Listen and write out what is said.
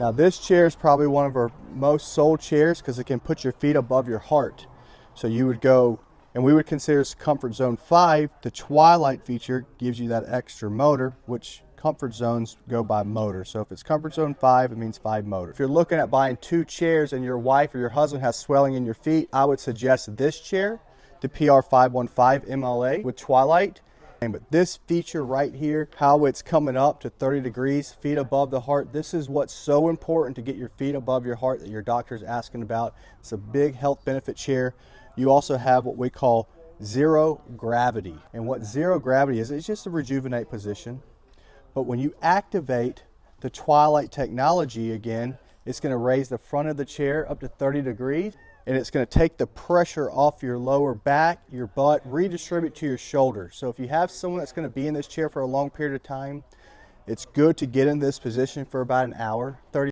Now this chair is probably one of our most sold chairs because it can put your feet above your heart. So you would go, and we would consider this Comfort Zone 5. The Twilight feature gives you that extra motor, which comfort zones go by motor. So if it's Comfort Zone 5, it means 5 motor. If you're looking at buying 2 chairs and your wife or your husband has swelling in your feet, I would suggest this chair, the PR515 MLA with Twilight. But this feature right here, how it's coming up to 30 degrees, feet above the heart, this is what's so important to get your feet above your heart that your doctor's asking about. It's a big health benefit chair. You also have what we call zero gravity. And what zero gravity is, it's just a rejuvenate position. But when you activate the Twilight technology again, it's going to raise the front of the chair up to 30 degrees. And it's going to take the pressure off your lower back, your butt, redistribute to your shoulders. So if you have someone that's going to be in this chair for a long period of time, it's good to get in this position for about an hour, 30